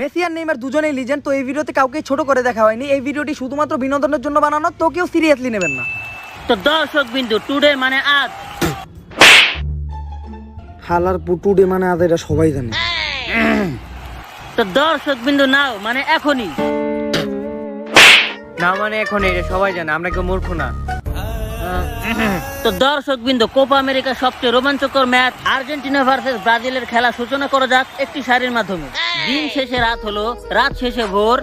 Messi আর Neymar দুজনেই legend, তো এই ভিডিওতে কাউকে ছোট করে দেখা হয়নি। এই ভিডিওটি শুধুমাত্র বিনোদনের জন্য বানানো, তো কেউ সিরিয়াসলি নেবেন না। তো দর্শক বিন্দু টুডে মানে আজ, হালার পুটুডে মানে আজ, এটা সবাই জানে। তো দর্শক বিন্দু নাও মানে এখনই, না মানে এখন এটা সবাই জানে, আমরা কেউ মূর্খ না। তো দর্শক বিন্দু কোপা আমেরিকার সবচেয়ে রোমাঞ্চকর ম্যাচ আর্জেন্টিনা ভার্সেস ব্রাজিলের খেলা সূচনা করা যাক একটি সারির মাধ্যমে। দিন শেষে রাত হলো, রাত শেষে ভোর।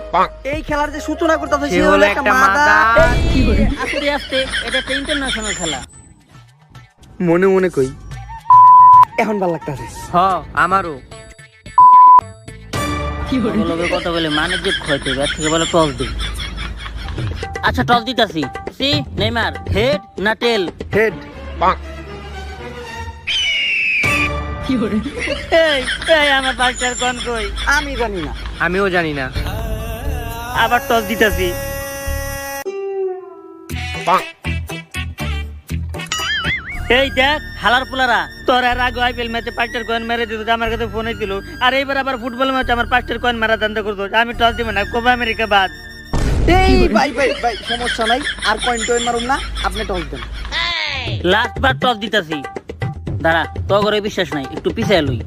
এই খেলার যে সূচনা করতেছে সে হলো একটা মাদা। আস্তে আস্তে এটা একটা ইন্টারন্যাশনাল খেলা। মনে মনে কই এখন ভাল লাগতাছে। হ আমারও। লগে কথা বলে মানে যে খয়তে এর থেকে বলে টস দিই। আচ্ছা টস দিতাছি। সি নেইমার হেড না টেল? হেড। এই এই আমার পার্টনার কোন কই? আমি জানি না। আমিও জানি না। আবার টস দিতাছি। এই দেখ হালার পোলারা, তোর আর আগে আইপিএল ম্যাচে পাঁচটার কয়েন মেরে দিত, আমার কাছে ফোন ছিল, আর এইবার আবার ফুটবল ম্যাচে আমার পাঁচটার কয়েন মারা ধান্দা করতো। আমি টস দিব না, কোপা আমেরিকা বাদ। এই ভাই ভাই ভাই সমস্যা নাই, আর কয়েন টয়েন মারুম না, আপনি টস দেন। লাস্ট বার টস দিতাছি। দাঁড়া, তো করে বিশ্বাস নাই, একটু পিছিয়ে লই।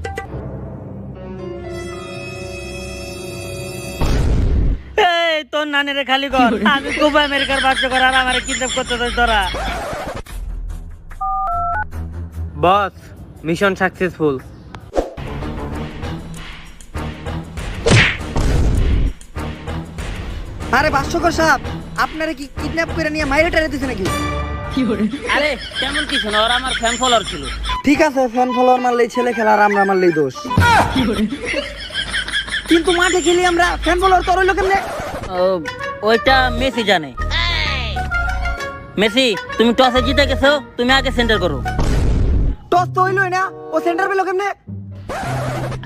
এই তোর নানিরে খালি কর, আমি কোপা আমেরিকার বাচ্চা কর, আর আমারে কিডন্যাপ করতে চাই তোরা। বস, মিশন সাকসেসফুল। আরে ভাষ্যকর সাহেব, আপনারা কি কিডন্যাপ করে নিয়ে মাইরে টাইরে দিছে নাকি? আরে তেমন কিছু না, ওরা আমার ফ্যান ফলোয়ার ছিল। ঠিক আছে, ফ্যান ফলোয়ার মারলেই ছেলে খেলা, আর আমরা মারলেই দোষ। কিন্তু মাঠে খেলি আমরা, ফ্যান ফলোয়ার তো রইলো কেমনে? ওইটা মেসি জানে। মেসি, তুমি টসে জিতে গেছো, তুমি আগে সেন্টার করো। টস তো হইলোই না, ও সেন্টার পেলো কেমনে?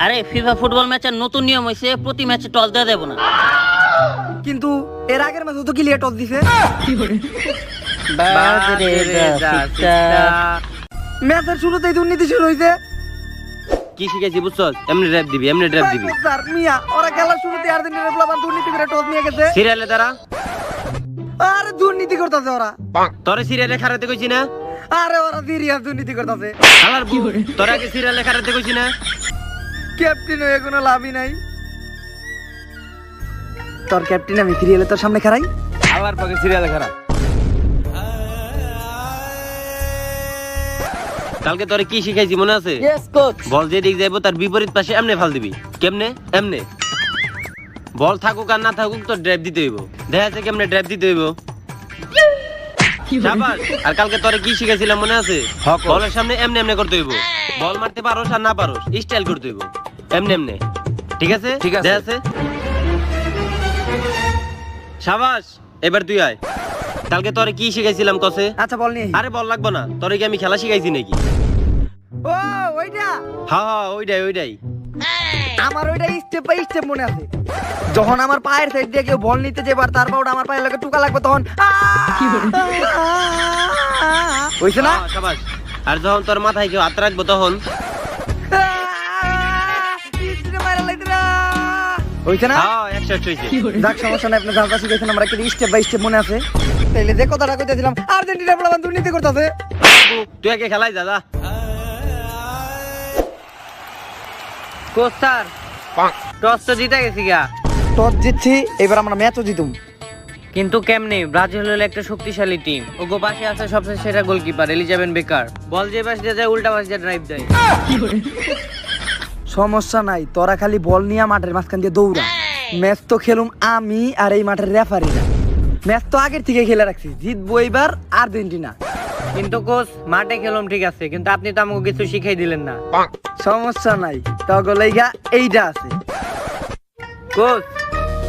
আরে ফিফা ফুটবল ম্যাচের নতুন নিয়ম হয়েছে, প্রতি ম্যাচে টস দেওয়া যাবে না। কিন্তু এর আগের ম্যাচে তো ক্লিয়ার টস দিছে। ম্যাচের শুরুতেই দুর্নীতি শুরু হইছে। কি শিখেছি বুঝছস? এমনি ড্রাইভ দিবি, এমনি ড্রাইভ দিবি। স্যার মিয়া, ওরা খেলার শুরুতে আর্জেন্টিনার প্লেয়ার দুর্নীতি করে টস নিয়ে গেছে। সিরিয়ালে দাঁড়া। আরে দুর্নীতি করতেছে ওরা। তোরে সিরিয়ালে খারাতে কইছি না? আরে ওরা সিরিয়াস দুর্নীতি করতেছে। হালার বউ, তোরে আগে সিরিয়ালে খারাতে কইছি না? ক্যাপ্টেন হয়ে কোনো লাভই নাই। তোর ক্যাপ্টেন আমি সিরিয়ালে তোর সামনে খারাই। হালার পাকে সিরিয়ালে খারাপ। কালকে তোরে কি শিখাইছি মনে আছে? Yes coach. বল যে দিক যাইবো তার বিপরীত পাশে এমনে ফাল দিবি। কেমনে? এমনে। বল থাকুক আর না থাকুক তোর ড্রাইভ দিতে হইব। দেখা যাচ্ছে কেমনে ড্রাইভ দিতে হইব। শাবাশ। আর কালকে তোরে কি শিখাইছিলাম মনে আছে? বলের সামনে এমনে এমনে করতে হইব। বল মারতে পারোস আর না পারোস স্টাইল করতে হইব। এমনে এমনে। ঠিক আছে? দেখা যাচ্ছে? শাবাশ। এবার তুই আয়। কালকে তোরে কি শিখাইছিলাম কসে? আচ্ছা বল নিয়ে। আরে বল লাগবো না, তোরে কি আমি খেলা শিখাইছি নাকি? ও ওইটা। হ্যাঁ ওইটাই। আমার ওইটা স্টেপ বাই স্টেপ মনে আছে। যখন আমার পায়ের সাইড দিয়ে কেউ বল নিতে যাবার, তারপর ওটা আমার পায়ের লাগে টুকা লাগবে, তখন হইছে না? হ্যাঁ, শাবাশ। আর যখন তোর মাথায় কেউ হাত রাখবো তখন হইছে না? হ্যাঁ 100 হইছে। যাক সমস্যা নাই, আপনি জানতা শিখেছেন, আমরা কি স্টেপ বাই স্টেপ মনে আছে। তাইলে যে কথাটা কইতেছিলাম, আর্জেন্টিনা প্লেয়ার দুর্নীতি করতেছে। তুই আগে খেলাই যা। কোচ স্যার, টস তো জিতে গেছি গা। টস জিতছি, এবার আমরা ম্যাচও জিতুম। কিন্তু কেমনে? ব্রাজিল হলো একটা শক্তিশালী টিম। ওগো পাশে আছে সবচেয়ে সেরা গোলকিপার এলিজাবেথ বেকার। বল যে পাশ দিয়ে যায় উল্টা পাশ দিয়ে ড্রাইভ দেয়। সমস্যা নাই, তোরা খালি বল নিয়ে মাঠের মাঝখান দিয়ে দৌড়া। ম্যাচ তো খেলুম আমি আর এই মাঠের রেফারিরা। ম্যাচ তো আগের থেকে খেলে রাখছি, জিতবো এবার আর্জেন্টিনা। কিন্তু কোচ মাঠে খেলুম ঠিক আছে, কিন্তু আপনি তো আমাকে কিছু শিখাই দিলেন না। সমস্যা নাই, তগলাইগা এইটা আছে। কোচ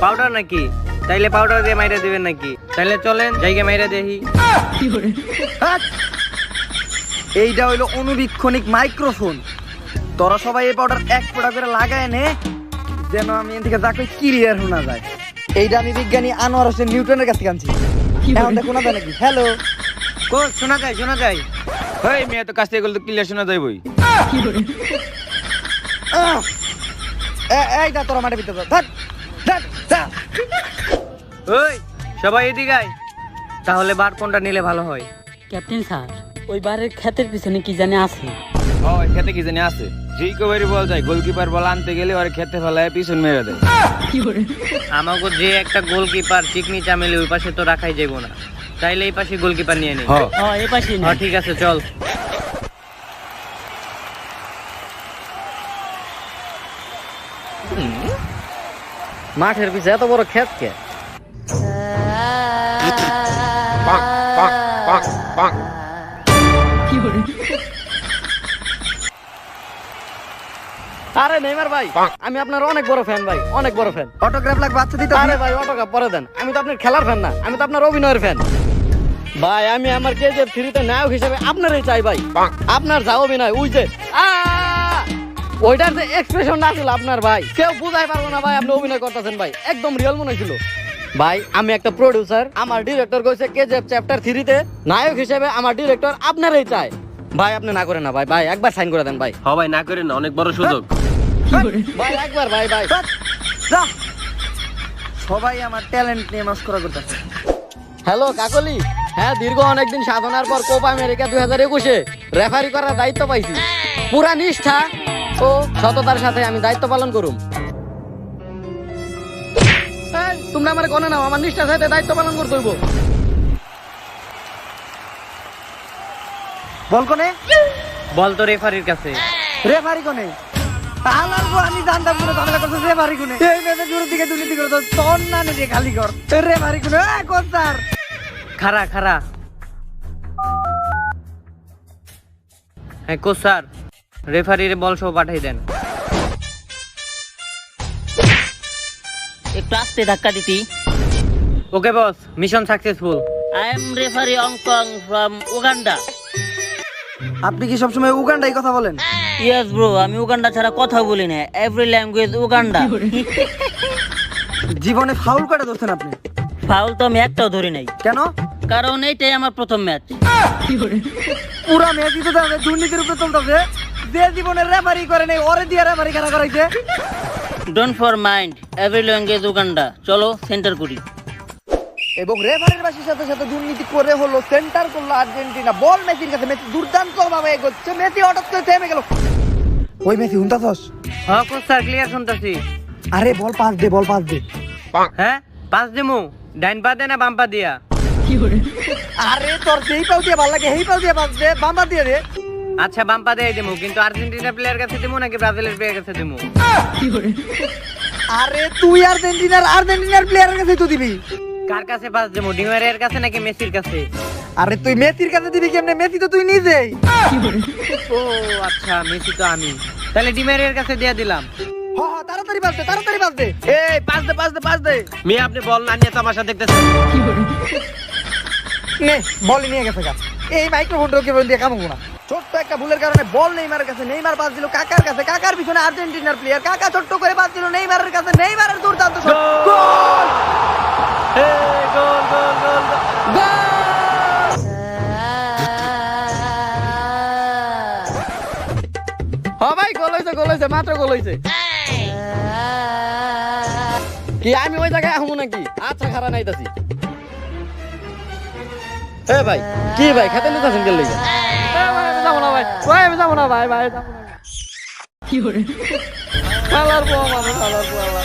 পাউডার নাকি? তাইলে পাউডার দিয়ে মাইরা দিবেন নাকি? তাইলে চলেন জায়গা মাইরা দেখি। হাট! এইটা হইলো অনুবীক্ষণিক মাইক্রোফোন। তোরা সবাই এই পাউডার এক ফোঁটা করে লাগায় নে, যেন আমি এর থেকে যা কই ক্লিয়ার শোনা যায়। এইটা আমি বিজ্ঞানী আনোয়ার হোসেন নিউটনের কাছ থেকে আনছি। এখন দেখো না নাকি? হ্যালো কোচ শোনা যায়। হেই মেয়ে তো কাছ থেকে গেলে তো ক্লিয়ার শোনা যাইবই। এইটা তোরা মাঠে ভিতরে থাক। ওই সবাই এদিকে আয়। তাহলে বার কোনটা নিলে ভালো হয়? ক্যাপ্টেন স্যার, ওই বারের ক্ষেতের পিছনে কি জানে আছে? ওই খেতে কি জানি আছে রিকভারি বল যায় গোলকিপার বল আনতে গেলে ওর খেতে ফেলায় পিছন মেরে দেয়। আমাকে যে একটা গোলকিপার চিকনি চামেলি ওই পাশে তো রাখাই যাবো না, তাইলে এই পাশে গোলকিপার নিয়ে নেই। এই পাশে হ্যাঁ ঠিক আছে চল। মাঠের পিছে এত বড় ক্ষেত কে? আরে নেইমার ভাই, আমি আপনার অনেক বড় ফ্যান ভাই, অনেক বড় ফ্যান। অটোগ্রাফ লাগবে আচ্ছা দিতে? আরে ভাই অটোগ্রাফ পরে দেন, আমি তো আপনার খেলার ফ্যান না, আমি তো আপনার অভিনয়ের ফ্যান ভাই। আমি আমার কেজিএফ 3 তে নায়ক হিসেবে আপনারই চাই ভাই। আপনার যা অভিনয় ওই যে ওইটার যে এক্সপ্রেশনটা ছিল আপনার ভাই, কেউ বুঝাই পারবো না ভাই আপনি অভিনয় করতেছেন ভাই, একদম রিয়েল মনে হয়েছিল ভাই। আমি একটা প্রোডিউসার, আমার ডিরেক্টর কইছে কেজিএফ চ্যাপ্টার 3 তে নায়ক হিসেবে আমার ডিরেক্টর আপনারই চাই ভাই। আপনি না করেন না ভাই, ভাই একবার সাইন করে দেন ভাই। সবাই না করে না, অনেক বড় সুযোগ ভাই একবার ভাই ভাই যা। সবাই আমার ট্যালেন্ট নিয়ে মাস্করা করতেছে। হ্যালো কাকলি, হ্যাঁ দীর্ঘ অনেকদিন সাধনার পর কোপা আমেরিকা 2021-এ রেফারি করার দায়িত্ব পাইছি। পুরা নিষ্ঠা ও সততার সাথে আমি দায়িত্ব পালন করুম। তোমরা আমার কোনে নাও, আমার নিষ্ঠার সাথে দায়িত্ব পালন করতে হইব। বল কোনে? বল তো রেফারির কাছে। রেফারি কোনে? আমি জানতাম পুরো ঝামেলা করছে। রেফারি কোনে? এই ম্যাচে শুরুর দিকে দুর্নীতি করে তো তোর না নিয়ে খালি কর। রেফারি কোনে? কোন স্যার? খারা খারা। হ্যাঁ কোচ স্যার, রেফারির বল সহ পাঠাই দেন। একটু আস্তে ধাক্কা দিতি। Okay boss, mission successful. I am referee অংকং ফ্রম উগান্ডা। আপনি কি সবসময় উগান্ডাই কথা বলেন? ইয়েস ব্রো, আমি উগান্ডা ছাড়া কথা বলি না, এভরি ল্যাঙ্গুয়েজ উগান্ডা। জীবনে ফাউল কটা ধরছেন আপনি? ফাউল তো আমি একটাও ধরি নাই, কেন? কারণ এইটাই আমার প্রথম ম্যাচ। পুরা ম্যাচই তো তাহলে দুর্নীতির উপরে চলতেছে। যে জীবনে রেফারি করে নাই ওরে দিয়ে রেফারি খেলা করাইছে। Don't for mind, every language Uganda. চলো সেন্টার করি। এবং রেফারির বাসির সাথে সাথে দুর্নীতি করে হলো সেন্টার করলো আর্জেন্টিনা। বল মেসির কাছে, মেসি দুর্দান্ত ভাবে এগোচ্ছে, মেসি হঠাৎ করে থেমে গেল। ওই মেসি হুনতাছস? হ্যাঁ কোচ স্যার, ক্লিয়ার শুনতাছি। আরে বল পাস দে, বল পাস দে। হ্যাঁ পাস দেমু, ডাইন পা দে না বাম পা দিয়া? আরে তোর যেই পাও দিয়ে ভালো লাগে সেই পাও দিয়ে পাস দে, বাম্বা দিয়ে দে। আচ্ছা বাম পা দিয়ে দেমু, কিন্তু আর্জেন্টিনা প্লেয়ার কাছে দেমু নাকি ব্রাজিলের প্লেয়ার কাছে দেমু? আরে তুই আর্জেন্টিনার প্লেয়ারের কাছে তো দিবি। কার কাছে পাস দেমু, ডিমারিয়ার কাছে নাকি মেসির কাছে? আরে তুই মেসির কাছে দিবি কেমনে? মেসি তো তুই নিজেই। ও আচ্ছা, মেসি তো আমি, তাহলে ডিমারিয়ার কাছে দিয়ে দিলাম। হ্যাঁ তাড়াতাড়ি পাস দে, তাড়াতাড়ি পাস দে। এই পাস দে, পাস দে, পাস দে। মেয়ে আপনি বল না নিয়ে তামাশা দেখতেছেন? নে বল নিয়ে গেছে গা। এই মাইক্রোফোনটা কে বল দিয়ে কামবো না। ছোট্ট একটা ভুলের কারণে বল নেইমারের কাছে, নেইমার পাস দিল কাকার কাছে, কাকার পিছনে আর্জেন্টিনার প্লেয়ার, কাকা ছোট্ট করে পাস দিল নেইমারের কাছে, নেইমারের দুর্দান্ত শট। গোল! এই গোল গোল গোল গোল! হ্যাঁ ভাই গোল হইছে, মাত্র গোল হইছে। কি আমি ওই জায়গায় আহমু নাকি? আচ্ছা খারাপ নাইতাছি। এ ভাই কি ভাই খেতে নিতেছেন গেল লাগি? আমি যাবো না ভাই, আমি যাবো না ভাই, যাবো না। কি করে খালার পোয়া মানে খালার পোয়া।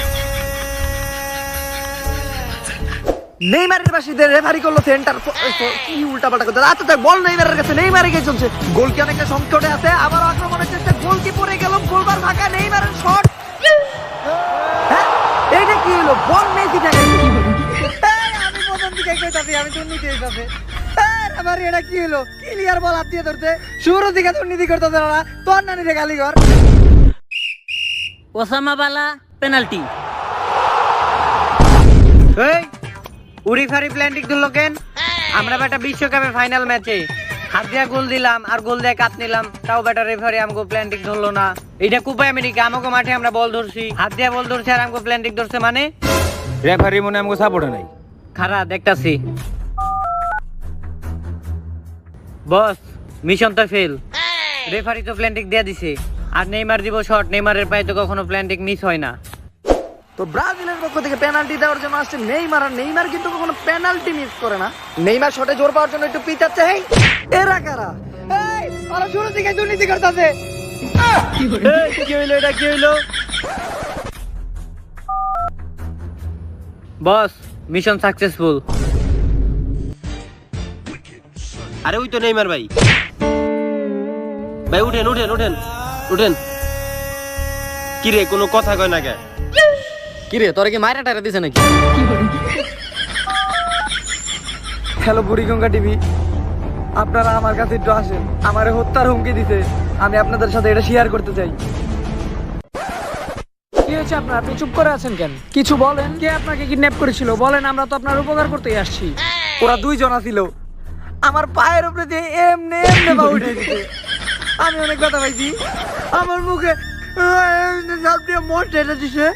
নেইমারের বাসীদের রেফারি করলো সেন্টার। কি উল্টাপাল্টা করতে। আচ্ছা তাই বল নেইমারের কাছে, নেইমারে গিয়ে চলছে। গোল কি অনেকটা সংকটে আছে, আবার আক্রমণের চেষ্টা, গোল কি পড়ে গেল, গোলবার ফাঁকা, নেইমারের শট। হ্যাঁ এইটা কি হলো? বল মেসি থাকে। আমি প্রথম দিকে কইতাছি আমি দুর্নীতি হইতাছে। রেফারি এটা কি হলো? ক্লিয়ার বল হাত দিয়ে ধরতে, শুরু দিকে দুর্নীতি করতেছে না, তোর নানি রে গালি কর। ওসামা বালা পেনাল্টি। এই উরিফারি প্ল্যান্টিক ধরলো কেন? আমরা বেটা বিশ্বকাপে ফাইনাল ম্যাচে হাত দিয়া গোল দিলাম আর গোল দিয়ে কাট নিলাম, তাও বেটা রেফারি আমগো প্ল্যান্টিক ধরলো না। এটা কোপা আমেরিকা, আমাগো মাঠে আমরা বল ধরছি, হাত দিয়া বল ধরছি আর আমগো প্ল্যান্টিক ধরছে মানে? রেফারি মনে আমাকে সাপোর্ট নাই। খারা দেখতাছি। বস মিশন তো ফেল, রেফারি তো প্ল্যান্টিক দিয়ে দিছে, আর নেইমার দিব শট, নেইমারের পায়ে তো কখনো প্ল্যান্টিক মিস হয় না। তো ব্রাজিলের পক্ষ থেকে পেনাল্টি দেওয়ার জন্য আসছে নেইমার, আর নেইমার কিন্তু কখনো পেনাল্টি মিস করে না। নেইমার শটে জোর পাওয়ার জন্য একটু পিছাচ্ছে। হেই, এরা কারা? এই, ওরা শুরু থেকে দুর্নীতি করতেছে। কি হইলো এটা, কি হইলো? বস, মিশন সাকসেসফুল। আরে ওই তো নেইমার ভাই। ভাই উঠেন উঠেন উঠেন উঠেন। কি রে কোনো কথা কয় না কে? কি রে তোরা কি মাইরা টাইরা দিছে নাকি? হ্যালো বুড়িগঙ্গা টিভি, আপনারা আমার কাছে একটু আসেন। আমার হত্যার হুমকি দিতে, আমি আপনাদের সাথে এটা শেয়ার করতে চাই। কি হয়েছে আপনার? আপনি চুপ করে আছেন কেন? কিছু বলেন। কে আপনাকে কিডন্যাপ করেছিল বলেন, আমরা তো আপনার উপকার করতেই আসছি। ওরা দুইজন ছিল, আমার পায়ের উপরে দিয়ে এমনি এমনি পা উঠে দিতে। আমি অনেক ব্যথা পাইছি, আমার মুখে সব দিয়ে মদ ঢেলে দিছে।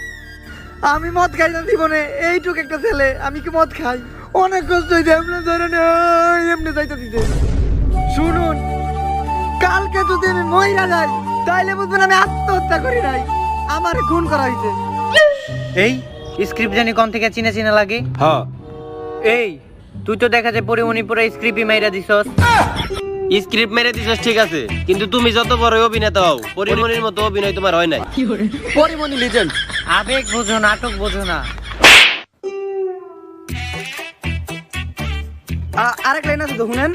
আমি মদ খাই না জীবনে, এইটুক একটা ছেলে, আমি কি মদ খাই? অনেক কষ্ট হইতে এমনি ধরে এমনি যাইতে দিতে। শুনুন, কালকে যদি আমি মহিলা যাই তাইলে বুঝবেন আমি আত্মহত্যা করি নাই, আমার খুন করা হয়েছে। এই স্ক্রিপ্ট জানি কোন থেকে চিনা চিনা লাগে। হ্যাঁ এই তুই তো দেখা যায় পরিমণি পুরো স্ক্রিপ্টই মাইরা দিছস। স্ক্রিপ্ট মেরে দিছস ঠিক আছে, কিন্তু তুমি যত বড় অভিনেতা হও পরিমণির মতো অভিনয় তোমার হয় নাই। পরিমণি লিজেন্ড। আবেগ বোঝো, নাটক বোঝো না। আরেক লাইন আছে তো শুনেন।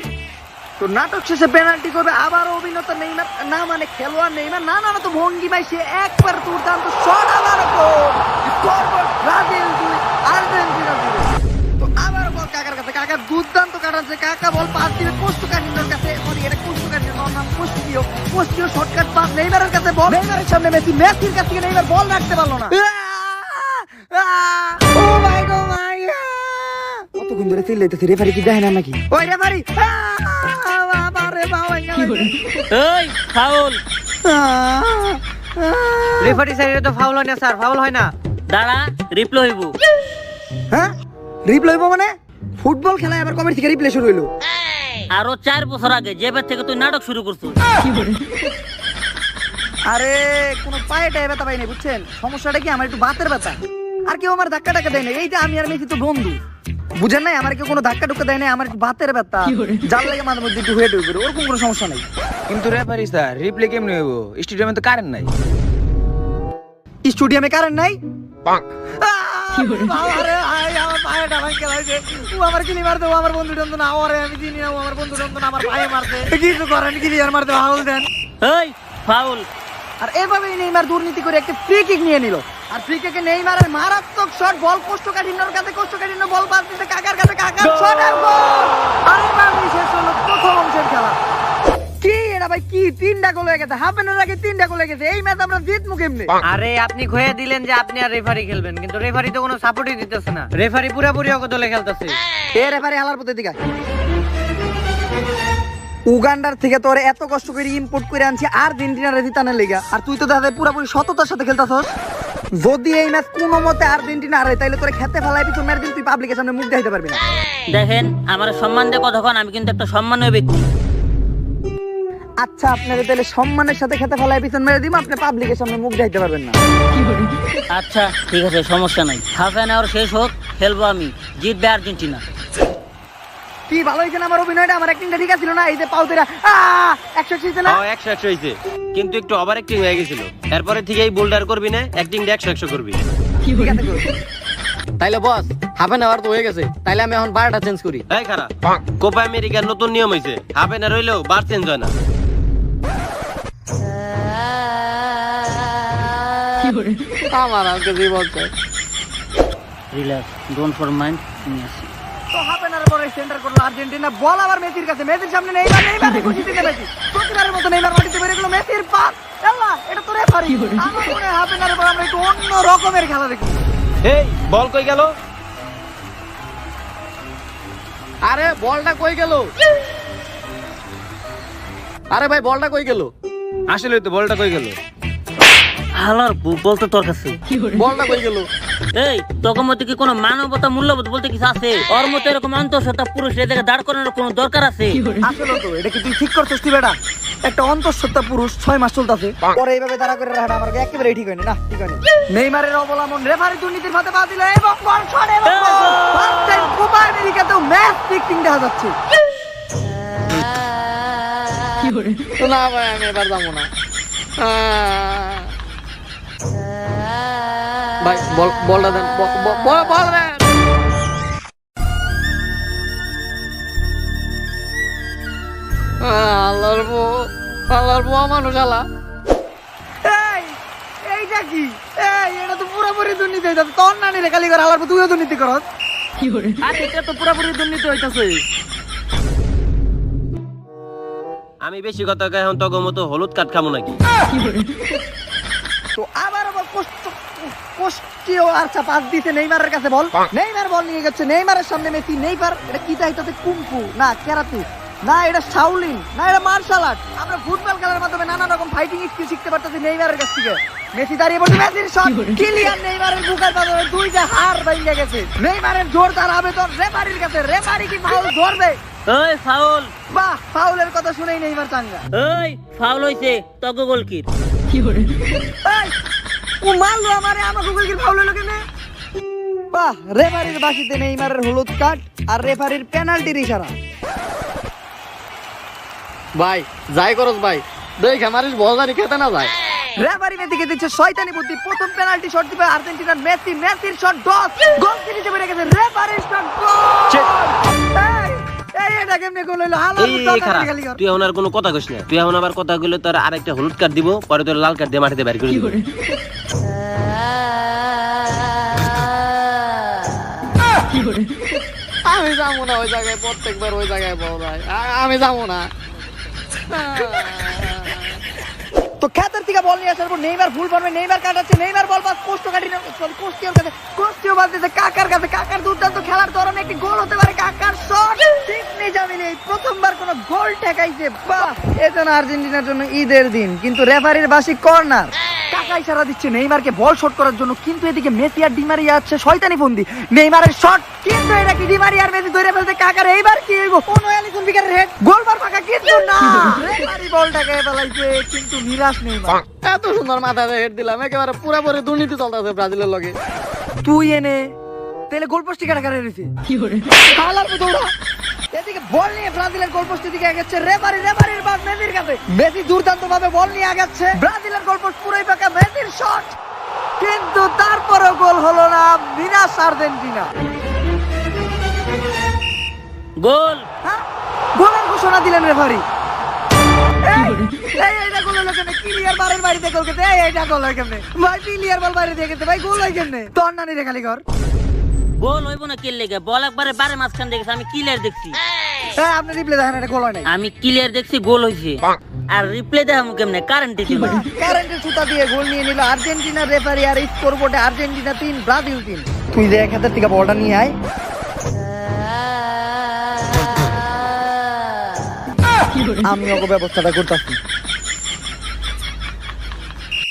তো নাটক শেষে পেনাল্টি করবে আবার অভিনেতা নেইমার, না মানে খেলোয়াড় নেইমার, না না না তো ভঙ্গি ভাই, সে একবার দুর্দান্ত শট, আবার গোল। Scoreboard Brazil 2 Argentina 0। তো আবার বল কাকার কাছে, কাকা দুর্দান্ত কাটাচ্ছে, কাকা বল পাস দিবে কোস্টোকাটিনোর কাছে। সরি, এটা কোস্টোকাটিনো নাম, কোস্টিও শর্টকাট পাস নেইমারের কাছে, বল নেইমারের সামনে মেসি, মেসির কাছ থেকে নেইমার বল রাখতে পারলো না। ও মাই গড মাই গড, কতক্ষণ ধরে চিল্লাইতেছে, রেফারি কি দেখে না নাকি? ওই রেফারি, বাবারে বাবা, এই ফাউল। রেফারি স্যার, এটা তো ফাউল হয় না স্যার, ফাউল হয় না। দাঁড়া, রিপ্লে হইব। হ্যাঁ রিপ্লে হইব মানে? ফুটবল খেলায় আবার কবে থেকে রিপ্লে শুরু হইলো? আরো 4 বছর আগে যেবার থেকে তুই নাটক শুরু করছিস। আরে কোনো পায়েটায় ব্যথা পাই নাই, বুঝছেন? সমস্যাটা কি, আমার একটু বাতের ব্যথা। আর কেউ আমার ধাক্কা টাক্কা দেয় না, এই যে আমি আর মেসি তো বন্ধু, বুঝেন নাই? আমার কেউ কোনো ধাক্কা টুক্কা দেয় নাই, আমার একটু বাতের ব্যথা, যার লাগে মাঝে মধ্যে একটু হয়ে ঢুকবে, ওরকম কোনো সমস্যা নাই। কিন্তু রেফারি স্যার রিপ্লে কেমনে হইব? স্টেডিয়ামে তো কারেন্ট নাই। স্টেডিয়ামে কারেন্ট নাই? আরে আমার পায়েটা ভাঙকে লাগছে, ও আমার কিলি মারতে, ও আমার বন্ধু টন্ধু না, ওরে আমি চিনি না, ও আমার বন্ধু টন্ধু না, আমার পায়ে মারতে। কিছু করেন, ক্লিয়ার মারতে হাউল দেন। এই ফাউল। আর এভাবেই নেইমার দুর্নীতি করে একটা ফ্রি কিক নিয়ে নিল। আর ফ্রি কিকে নেইমারের মারাত্মক শট, বল কোস্টোকাটিনোর কাছে, কোস্টোকাটিনো বল পাস দিতে কাকার কাছে, কাকার শট আর গোল। আর এভাবেই শেষ হলো প্রথম অংশের খেলা। কি এটা ভাই, কি 3টা গোল হয়ে গেছে, হাফ এর আগে 3টা গোল হয়ে গেছে। এই ম্যাচ আমরা জিতমু কেমনে? আরে আপনি খোয়া দিলেন যে আপনি আর রেফারি খেলবেন, কিন্তু রেফারি তো কোনো সাপোর্টই দিতেছে না। রেফারি পুরোপুরি অকদলে খেলতেছে। এ রেফারি হালার পথে দিকে উগান্ডার থেকে তোরে এত কষ্ট করে ইম্পোর্ট করে আনছি আর্জেন্টিনার জিতানোর লেগা, আর তুই তো দাদা পুরোপুরি সততার সাথে খেলতাছস। যদি এই ম্যাচ কোনো মতে আর্জেন্টিনা হারে তাইলে তোরে খেতে ফেলাই পিছন মেরে দিন, তুই পাবলিকের সামনে মুখ দেখাইতে পারবি না। দেখেন, আমার সম্মান দিয়ে কথা কন, আমি কিন্তু একটা সম্মানীয় ব্যক্তি। আচ্ছা, আপনাকে তাহলে সম্মানের সাথে খেতে ফেলাই পিছন মেরে দিব, আপনি পাবলিকের সামনে মুখ দেখাইতে পারবেন না। আচ্ছা ঠিক আছে, সমস্যা নাই। হাফ অ্যান আওয়ার শেষ হোক, খেলবো আমি, জিতবে আর্জেন্টিনা। কি ভালো হয়েছে না আমার অভিনয়টা? আমার অ্যাক্টিংটা ঠিক আছিল না? এই যে পাউতেরা 100 হয়েছে না? 100 হয়েছে, কিন্তু একটু ওভার অ্যাক্টিং হয়ে গেছিল। এরপরে থেকে এই বোল্ডার করবি না, অ্যাক্টিং 100 করবি। ঠিক আছে করো। তাইলে বস হাফ এন আওয়ার তো হয়ে গেছে, তাইলে আমি এখন বারটা চেঞ্জ করি। এই খারাপ, কোপা আমেরিকার নতুন নিয়ম হয়েছে, হাফ এন আওয়ার হইলেও বার চেঞ্জ হয় না। আমার আজকে যে বলছে রিল্যাক্স, ডোন্ট ফর মাইন্ড, নিয়ে আসি। তো হাফ এন আওয়ার পরে সেন্টার করলো আর্জেন্টিনা, বল আবার মেসির কাছে, মেসির সামনে নেইমার, নেইমার খুশি দিতে মেসি, প্রতিবারের মতো নেইমার মাটিতে বেরিয়ে গেল, মেসির পাস, আল্লাহ এটা তো রেফারি। আমার মনে হয় হাফ এন আওয়ার পর আমরা একটু অন্য রকমের খেলা দেখি। এই বল কই গেল? আরে বলটা কই গেল? আরে ভাই বলটা কই গেল? আসলে তো বলটা কই গেল? হালার বলতে তোর কাছে বলটা কই গেল? এই তোর মধ্যে কি কোনো মানবতা মূল্যবোধ বলতে কিছু আছে? ওর মতো এরকম অন্তঃসত্ত্বা পুরুষ এদেরকে দাঁড় করানোর কোনো দরকার আছে? আসলে তো এটা কি তুই ঠিক করছিস তুই বেটা? একটা অন্তঃসত্ত্বা পুরুষ 6 মাস চলতেছে, পরে এইভাবে দাঁড়া করে রাখাটা আমার একেবারে ঠিক হয়নি না, ঠিক হয়নি। নেইমারের অবলম্বন রেফারি দুর্নীতির ফাঁদে পা দিল এবং বল শট এবং ফার্স্ট টাইম কোপা আমেরিকাতেও ম্যাচ ফিক্সিং দেখা যাচ্ছে। তো না ভাই, আমি এবার যাবো না। ভাই বলটা দেন, বল দেন। আল্লাহর বউ মানুষ আলা। এইটা কি? এটা তো পুরোপুরি দুর্নীতি হইতাছে। তোর নানি রে খালি করে আলার তুইও দুর্নীতি করস। আর এটা তো পুরোপুরি দুর্নীতি হইতাছে। আমি বেশি কথা কই, এখন তোর মতো হলুদ কাঠ খামো নাকি? তো আবার কোষ্টিও আচ্ছা পাস দিতে নেইমারের কাছে বল। নেইমার বল নিয়ে গেছে, নেইমারের সামনে মেসি। নেইমার এটা কি চাইতেছে? কুংফু না কেরাতে না, এটা শাওলিন না, এটা মার্শাল আর্ট। আমরা ফুটবল খেলার মাধ্যমে নানা রকম ফাইটিং স্কিল শিখতে পারতেছি নেইমারের কাছ থেকে। মেসি দাঁড়িয়ে পড়ছে, মেসির শট, কিলিয়ান নেইমারের বুকের পাথরে দুইটা হাড় ভেঙে গেছে। নেইমারের জোরদার আবেদন রেফারির কাছে, রেফারি কি ফাউল ধরবে? ওই ফাউল। বাহ, ফাউলের কথা শুনেই নেইমার চাঙ্গা। ওই ফাউল হইছে তগ গোলকির। এই, ও মারলো আমারে, আমার গোলকির ফাউল হলো কেন? বাহ, রেফারির বাঁশিতে নেইমারের হলুদ কার্ড আর রেফারির পেনাল্টির ইশারা। ভাই যাই করস ভাই, দেখ আমারিস বল জানি খেতে না যায়। রেফারি মেসিকে দিচ্ছে শয়তানি বুদ্ধি। প্রথম পেনাল্টি শট দিবে আর্জেন্টিনার মেসি, মেসির শট ডস, গোল হিসেবে রেখে গেছে। রেফারির শট গোল। এই এটা কেমনে গোল হলো? হালা এই খারাপ, তুই এখন আর কোনো কথা কইস না। তুই এখন আবার কথা কইলে তোর আরেকটা হলুদ কার্ড দিব, পরে তোর লাল কার্ড দিয়ে মাটিতে বের করে দিব। আমি যাবো না ওই জায়গায়, প্রত্যেকবার ওই জায়গায় বল ভাই, আমি যাবো না। তো খেতার থেকে বল নিয়ে আসার পর নেইমার ভুল করবে, নেইমার কাটাচ্ছে, নেইমার বল পাস কোস্টো কাটিয়ে, সরি কোস্টিওর কাছে, কোস্টিও বাদ দিতে কাকার কাছে। কাকার দুর্দান্ত খেলার ধরনে একটি গোল হতে পারে। কাকার শট ঠিক নেই জামিনে, প্রথমবার কোনো গোল ঠেকাইছে। বাহ, এজন্য আর্জেন্টিনার জন্য ঈদের দিন। কিন্তু রেফারির বাসি কর্নার। কাকা ইশারা দিচ্ছে নেইমারকে বল শট করার জন্য, কিন্তু এদিকে মেসি আর ডিমারিয়া আছে শয়তানি ফন্দি। নেইমারের শট, কিন্তু এটা কি ডিমারিয়া আর মেসি ধরে ফেলতে? কাকার এইবার কি হইব? কোন এলিসন বিকারের হেড, গোলবার ফাঁকা, কিন্তু না, রেফারি বলটাকে ফেলাইছে, কিন্তু নিরাশ নেইমার। এত সুন্দর মাথা হেড দিলাম, একেবারে পুরোপুরি দুর্নীতি চলতেছে ব্রাজিলের লগে। তুই এনে তাহলে গোলপোস্টে কাটাকাটা রয়েছে। হালার মতো ওরা। এদিকে বল নিয়ে ব্রাজিলের গোলপোস্টের দিকে আগাচ্ছে রেফারি, রেফারির বাদ মেসির কাছে। মেসি দুর্দান্ত ভাবে বল নিয়ে আগাচ্ছে, ব্রাজিলের গোলপোস্ট পুরোই ফাঁকা, মেসির শট, কিন্তু তারপরেও গোল হলো না। নিরাশ আর্জেন্টিনা। গোল। হ্যাঁ, গোলের ঘোষণা দিলেন রেফারি। এইটা গোল হলো কেমনে? কিলিয়ার বারের বাড়িতে গোল খেতে, এইটা গোল হয় কেমনে ভাই? কিলিয়ার বল বাইরে দিয়ে গেছে ভাই, গোল হয় কেমনে? তোর নানি রে খালি ঘর। গোল হইব না কিল লেগে, বল একবারে বারে মাঝখান দেখেছি, আমি ক্লিয়ার দেখছি। হ্যাঁ, আপনি রিপ্লে দেখেন, এটা গোল হয় নাই। আমি ক্লিয়ার দেখছি গোল হইছে। আর রিপ্লে দেখামু কেমনে? কারেন্টে ছিল। কারেন্টের সুতা দিয়ে গোল নিয়ে নিল আর্জেন্টিনা রেফারি। আর স্কোরবোর্ডে আর্জেন্টিনা 3 ব্রাজিল 3। তুই যে এক হাতের থেকে বলটা নিয়ে আয়। আমি ওকে ব্যবস্থাটা করতেছি।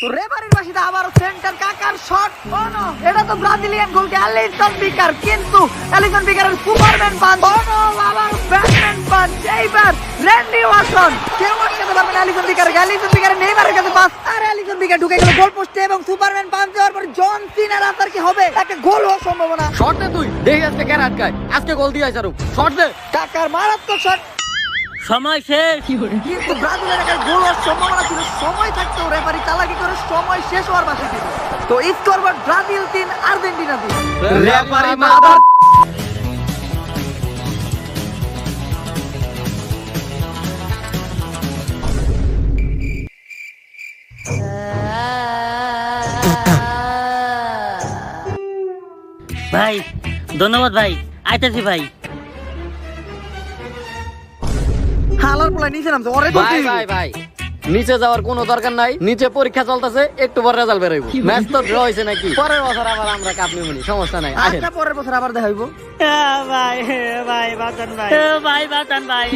তো রেফারির বাসিতে আবারও সেন্টার, কাকার শট। ও নো, এটা তো ব্রাজিলিয়ান গোলকে অ্যালিসন বিকার, কিন্তু অ্যালিসন বিকারের সুপারম্যান পাঞ্চ। ও নো, আবার ব্যাটম্যান পাঞ্চ। এইবার র্যান্ডি ওয়াটসন, কেউ আটকাতে পারবে না অ্যালিসন বিকার। অ্যালিসন বিকারের নেইমারের কাছে পাস, আর অ্যালিসন বিকার ঢুকে গেল গোল পোস্টে এবং সুপারম্যান পাঞ্চ দেওয়ার পর জন সিনার আসার কি হবে? একটা গোল হওয়ার সম্ভাবনা। শর্ট দে তুই, দেখি আজকে কেন আটকায়, আজকে গোল দিয়ে আইসারু। শর্ট দে। কাকার মারাত্মক শট, সময় শেষ। কিন্তু ব্রাজিলের একটা গোল হওয়ার সম্ভাবনা ছিল। সময় থাকতেও রেফারি চালাকি করে সময় শেষ হওয়ার পাশে ছিল। তো scoreboard Brazil 3 Argentina 3। Referee mother. ভাই ধন্যবাদ ভাই, আইতাছি ভাই। হালার পোলা নিচে নামছে, ওরে ভাই ধরতেই ভাই ভাই, নিচে যাওয়ার কোনো দরকার নাই। নিচে পরীক্ষা চলতেছে, একটু পরে রেজাল্ট বের হইব। ম্যাচ তো ড্র হইছে নাকি, পরের বছর আবার আমরা কাপ নিবনি, সমস্যা নাই। আসেন। আচ্ছা, পরের বছর আবার দেখা হইব। ভাই ভাই বাঁচান ভাই, ভাই বাঁচান ভাই।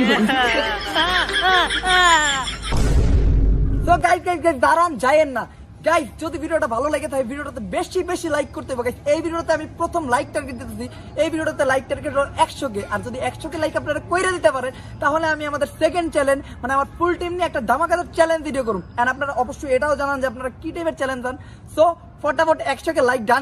তো গাইস দাঁড়ান, যায়েন না। গাইস যদি ভিডিওটা ভালো লাগে তাহলে ভিডিওটাতে বেশি বেশি লাইক করতে হবে গাইস। এই ভিডিওতে আমি প্রথম লাইক টার্গেট দিতেছি, এই ভিডিওটাতে লাইক টার্গেট 100 কে। আর যদি 100 কে লাইক আপনারা কইরা দিতে পারেন তাহলে আমি আমাদের সেকেন্ড চ্যালেঞ্জ মানে আমার ফুল টিম নিয়ে একটা ধামাকাদার চ্যালেঞ্জ ভিডিও করুম। এন্ড আপনারা অবশ্যই এটাও জানান যে আপনারা কি টাইপের চ্যালেঞ্জ চান। সো ফটাফট 100 কে লাইক ডান।